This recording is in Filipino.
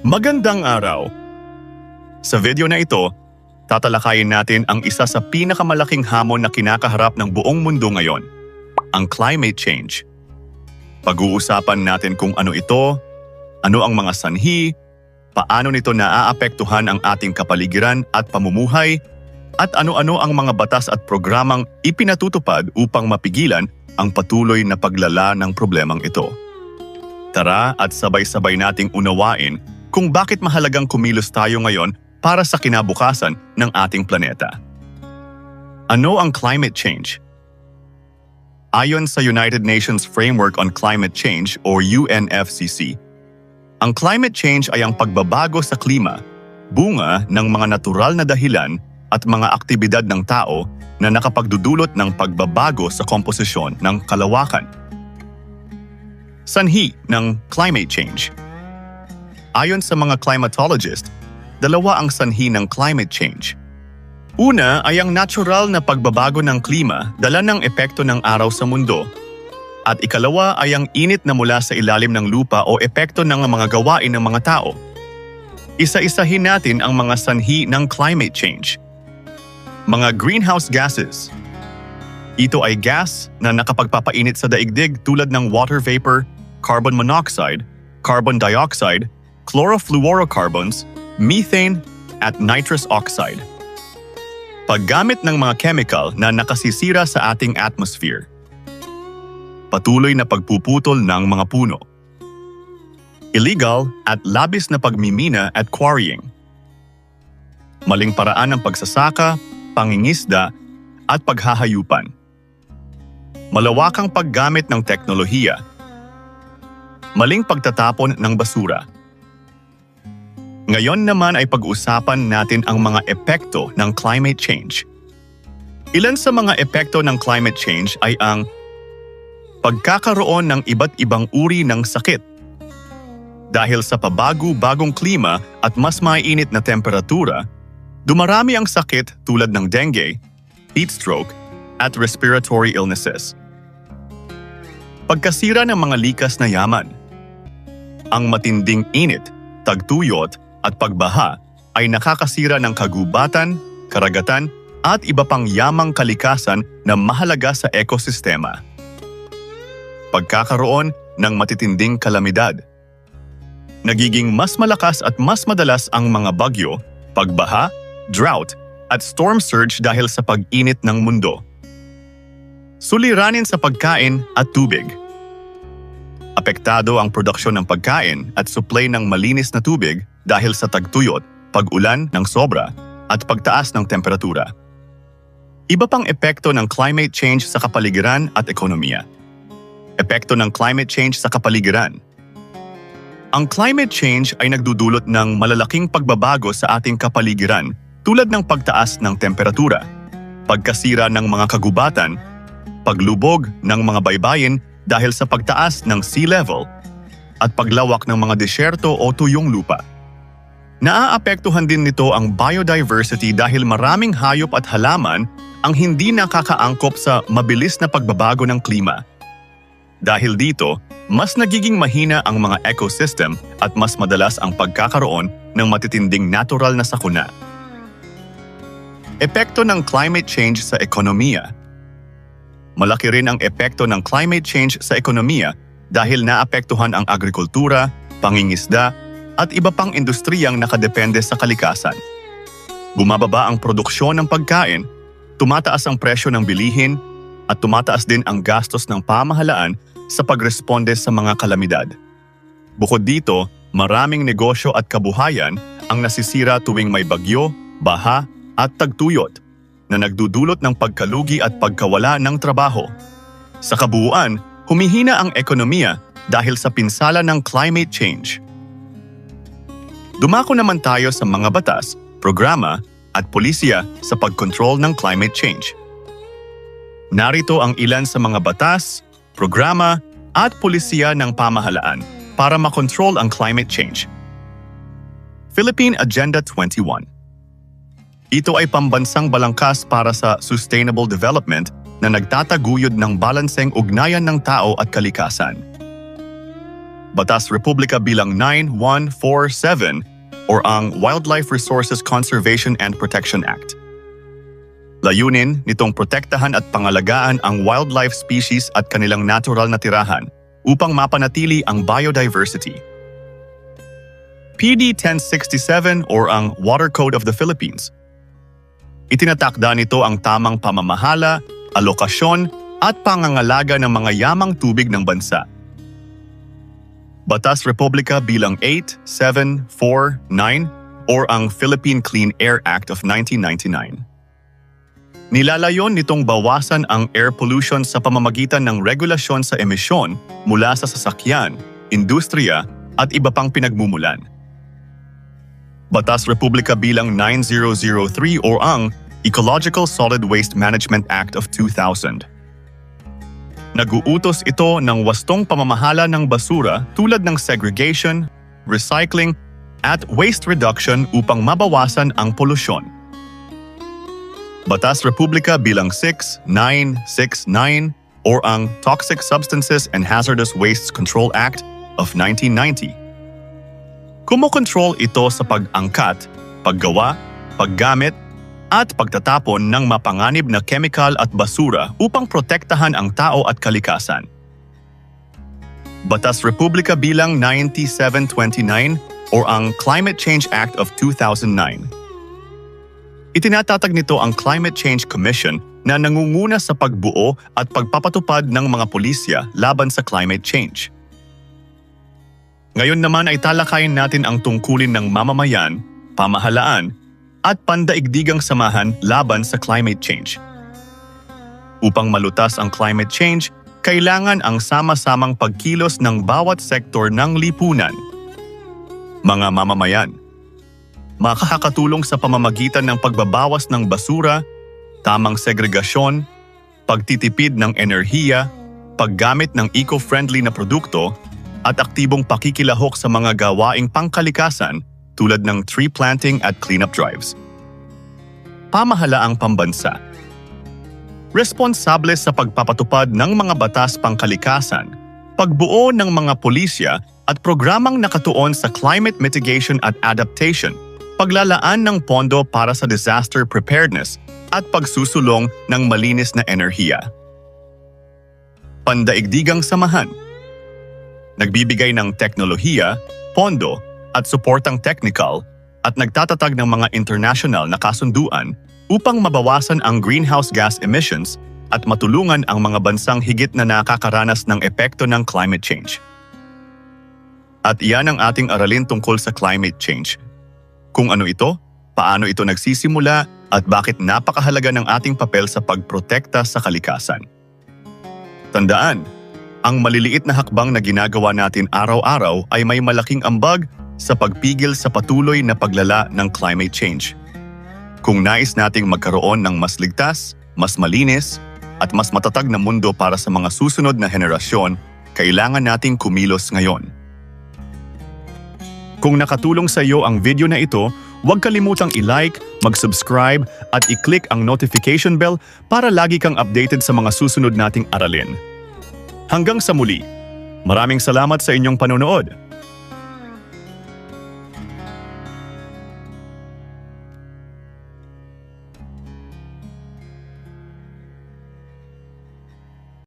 Magandang araw! Sa video na ito, tatalakayin natin ang isa sa pinakamalaking hamon na kinakaharap ng buong mundo ngayon, ang climate change. Pag-uusapan natin kung ano ito, ano ang mga sanhi, paano nito naaapektuhan ang ating kapaligiran at pamumuhay, at ano-ano ang mga batas at programang ipinatutupad upang mapigilan ang patuloy na paglala ng problemang ito. Tara at sabay-sabay nating unawain kung bakit mahalagang kumilos tayo ngayon para sa kinabukasan ng ating planeta. Ano ang climate change? Ayon sa United Nations Framework on Climate Change o UNFCCC, ang climate change ay ang pagbabago sa klima, bunga ng mga natural na dahilan at mga aktibidad ng tao na nakapagdudulot ng pagbabago sa komposisyon ng kalawakan. Sanhi ng climate change. Ayon sa mga climatologist, dalawa ang sanhi ng climate change. Una ay ang natural na pagbabago ng klima dala ng epekto ng araw sa mundo. At ikalawa ay ang init na mula sa ilalim ng lupa o epekto ng mga gawain ng mga tao. Isa-isahin natin ang mga sanhi ng climate change. Mga greenhouse gases. Ito ay gas na nakapagpapainit sa daigdig tulad ng water vapor, carbon monoxide, carbon dioxide, chlorofluorocarbons, methane, at nitrous oxide. Paggamit ng mga chemical na nakasisira sa ating atmosphere. Patuloy na pagpuputol ng mga puno. Illegal at labis na pagmimina at quarrying. Maling paraan ng pagsasaka, pangingisda, at paghahayupan. Malawakang paggamit ng teknolohiya. Maling pagtatapon ng basura. Ngayon naman ay pag-usapan natin ang mga epekto ng climate change. Ilan sa mga epekto ng climate change ay ang pagkakaroon ng iba't ibang uri ng sakit. Dahil sa pabago-bagong klima at mas mainit na temperatura, dumarami ang sakit tulad ng dengue, heat stroke, at respiratory illnesses. Pagkasira ng mga likas na yaman. Ang matinding init, tagtuyot, at pagbaha ay nakakasira ng kagubatan, karagatan, at iba pang yamang kalikasan na mahalaga sa ekosistema. Pagkakaroon ng matitinding kalamidad. Nagiging mas malakas at mas madalas ang mga bagyo, pagbaha, drought, at storm surge dahil sa pag-init ng mundo. Suliranin sa pagkain at tubig. Apektado ang produksyon ng pagkain at supply ng malinis na tubig dahil sa tagtuyot, pag-ulan ng sobra, at pagtaas ng temperatura. Iba pang epekto ng climate change sa kapaligiran at ekonomiya. Epekto ng climate change sa kapaligiran. Ang climate change ay nagdudulot ng malalaking pagbabago sa ating kapaligiran tulad ng pagtaas ng temperatura, pagkasira ng mga kagubatan, paglubog ng mga baybayin dahil sa pagtaas ng sea level, at paglawak ng mga disyerto o tuyong lupa. Naaapektuhan din nito ang biodiversity dahil maraming hayop at halaman ang hindi nakakaangkop sa mabilis na pagbabago ng klima. Dahil dito, mas nagiging mahina ang mga ecosystem at mas madalas ang pagkakaroon ng matitinding natural na sakuna. Epekto ng climate change sa ekonomiya. Malaki rin ang epekto ng climate change sa ekonomiya dahil naapektuhan ang agrikultura, pangingisda, at iba pang industriyang nakadepende sa kalikasan. Bumababa ang produksyon ng pagkain, tumataas ang presyo ng bilihin, at tumataas din ang gastos ng pamahalaan sa pagresponde sa mga kalamidad. Bukod dito, maraming negosyo at kabuhayan ang nasisira tuwing may bagyo, baha, at tagtuyot na nagdudulot ng pagkalugi at pagkawala ng trabaho. Sa kabuuan, humihina ang ekonomiya dahil sa pinsala ng climate change. Dumako naman tayo sa mga batas, programa, at polisiya sa pagkontrol ng climate change. Narito ang ilan sa mga batas, programa, at polisiya ng pamahalaan para makontrol ang climate change. Philippine Agenda 21. Ito ay pambansang balangkas para sa sustainable development na nagtataguyod ng balanseng ugnayan ng tao at kalikasan. Batas Republika bilang 9147 or ang Wildlife Resources Conservation and Protection Act. Layunin nitong protektahan at pangalagaan ang wildlife species at kanilang natural na tirahan upang mapanatili ang biodiversity. PD 1067 or ang Water Code of the Philippines. Itinatakda nito ang tamang pamamahala, alokasyon at pangangalaga ng mga yamang tubig ng bansa. Batas Republika bilang 8749 or ang Philippine Clean Air Act of 1999. Nilalayon nitong bawasan ang air pollution sa pamamagitan ng regulasyon sa emisyon mula sa sasakyan, industriya at iba pang pinagmumulan. Batas Republika bilang 9003 or ang Ecological Solid Waste Management Act of 2000. Nag-uutos ito ng wastong pamamahala ng basura tulad ng segregation, recycling, at waste reduction upang mabawasan ang polusyon. Batas Republika bilang 6969 or ang Toxic Substances and Hazardous Wastes Control Act of 1990. Kumokontrol ito sa pag-angkat, paggawa, paggamit, at pagtatapon ng mapanganib na kemikal at basura upang protektahan ang tao at kalikasan. Batas Republika bilang 9729 or ang Climate Change Act of 2009. Itinatatag nito ang Climate Change Commission na nangunguna sa pagbuo at pagpapatupad ng mga pulisya laban sa climate change. Ngayon naman ay talakayin natin ang tungkulin ng mamamayan, pamahalaan, at pandaigdigang samahan laban sa climate change. Upang malutas ang climate change, kailangan ang sama-samang pagkilos ng bawat sektor ng lipunan. Mga mamamayan, makakatulong sa pamamagitan ng pagbabawas ng basura, tamang segregasyon, pagtitipid ng enerhiya, paggamit ng eco-friendly na produkto, at aktibong pakikilahok sa mga gawaing pangkalikasan tulad ng tree planting at cleanup drives. Pamahalaang pambansa. Responsable sa pagpapatupad ng mga batas pangkalikasan, pagbuo ng mga pulisya at programang nakatuon sa climate mitigation at adaptation, paglalaan ng pondo para sa disaster preparedness at pagsusulong ng malinis na enerhiya. Pandaigdigang samahan. Nagbibigay ng teknolohiya, pondo, at suportang technical at nagtatatag ng mga international na kasunduan upang mabawasan ang greenhouse gas emissions at matulungan ang mga bansang higit na nakakaranas ng epekto ng climate change. At iyan ang ating aralin tungkol sa climate change. Kung ano ito, paano ito nagsisimula, at bakit napakahalaga ng ating papel sa pagprotekta sa kalikasan. Tandaan, ang maliliit na hakbang na ginagawa natin araw-araw ay may malaking ambag sa pagpigil sa patuloy na paglala ng climate change. Kung nais nating magkaroon ng mas ligtas, mas malinis, at mas matatag na mundo para sa mga susunod na henerasyon, kailangan nating kumilos ngayon. Kung nakatulong sa iyo ang video na ito, huwag kalimutang i-like, mag-subscribe, at i-click ang notification bell para lagi kang updated sa mga susunod nating aralin. Hanggang sa muli, maraming salamat sa inyong panonood.